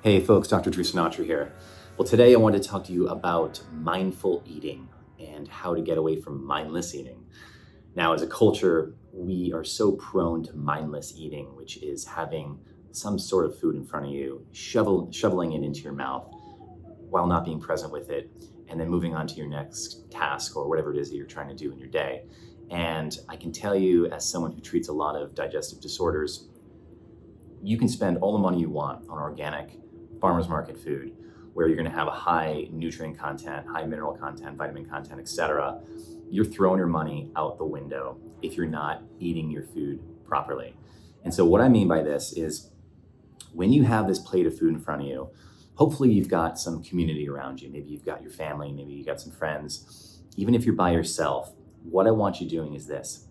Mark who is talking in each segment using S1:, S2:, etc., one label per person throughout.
S1: Hey folks, Dr. Drew Sinatra here. Well, today I wanted to talk to you about mindful eating and how to get away from mindless eating. Now, as a culture, we are so prone to mindless eating, which is having some sort of food in front of you, shoveling it into your mouth while not being present with it, and then moving on to your next task or whatever it is that you're trying to do in your day. And I can tell you, as someone who treats a lot of digestive disorders, you can spend all the money you want on organic farmers market food where you're going to have a high nutrient content, high mineral content, vitamin content, etc. You're throwing your money out the window if you're not eating your food properly. And so what I mean by this is when you have this plate of food in front of you, hopefully you've got some community around you. Maybe you've got your family, maybe you got some friends. Even if you're by yourself, what I want you doing is this.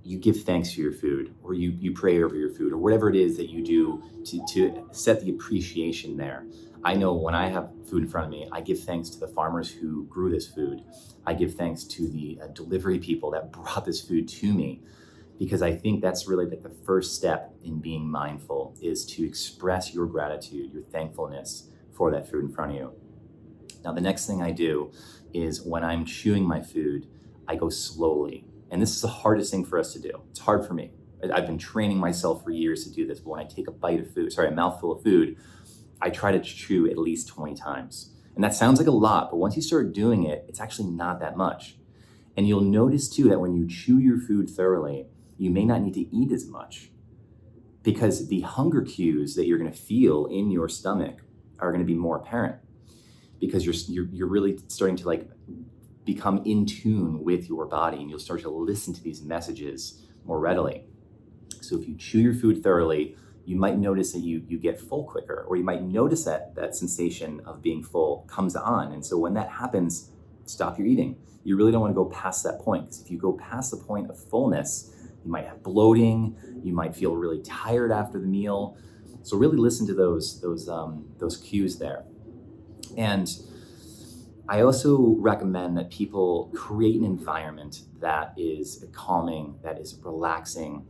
S1: You give thanks for your food, or you pray over your food, or whatever it is that you do to set the appreciation there. I know when I have food in front of me, I give thanks to the farmers who grew this food. I give thanks to the delivery people that brought this food to me, because I think that's really like the first step in being mindful, is to express your gratitude, your thankfulness for that food in front of you. Now, the next thing I do is when I'm chewing my food, I go slowly. And this is the hardest thing for us to do. It's hard for me. I've been training myself for years to do this, but when I take a mouthful of food, I try to chew at least 20 times. And that sounds like a lot, but once you start doing it, it's actually not that much. And you'll notice too that when you chew your food thoroughly, you may not need to eat as much, because the hunger cues that you're going to feel in your stomach are going to be more apparent, because you're really starting to become in tune with your body, and you'll start to listen to these messages more readily. So if you chew your food thoroughly, you might notice that you get full quicker, or you might notice that sensation of being full comes on. And so when that happens, stop your eating. You really don't want to go past that point, because if you go past the point of fullness, you might have bloating, you might feel really tired after the meal. So really listen to those cues there. And I also recommend that people create an environment that is calming, that is relaxing,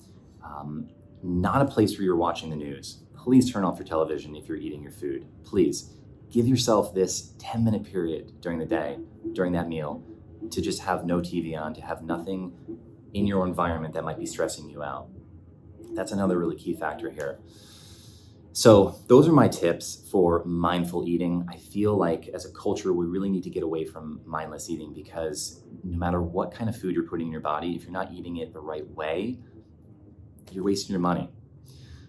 S1: not a place where you're watching the news. Please turn off your television if you're eating your food. Please give yourself this 10-minute period during the day, during that meal, to just have no TV on, to have nothing in your environment that might be stressing you out. That's another really key factor here. So those are my tips for mindful eating. I feel like as a culture, we really need to get away from mindless eating, because no matter what kind of food you're putting in your body, if you're not eating it the right way, you're wasting your money.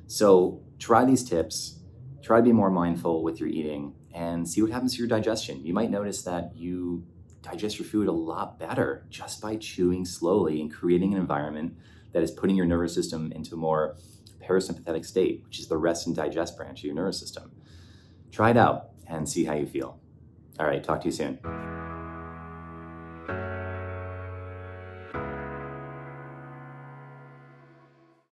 S1: So try these tips, try to be more mindful with your eating, and see what happens to your digestion. You might notice that you digest your food a lot better just by chewing slowly and creating an environment that is putting your nervous system into a more parasympathetic state, which is the rest and digest branch of your nervous system. Try it out and see how you feel. All right, talk to you soon.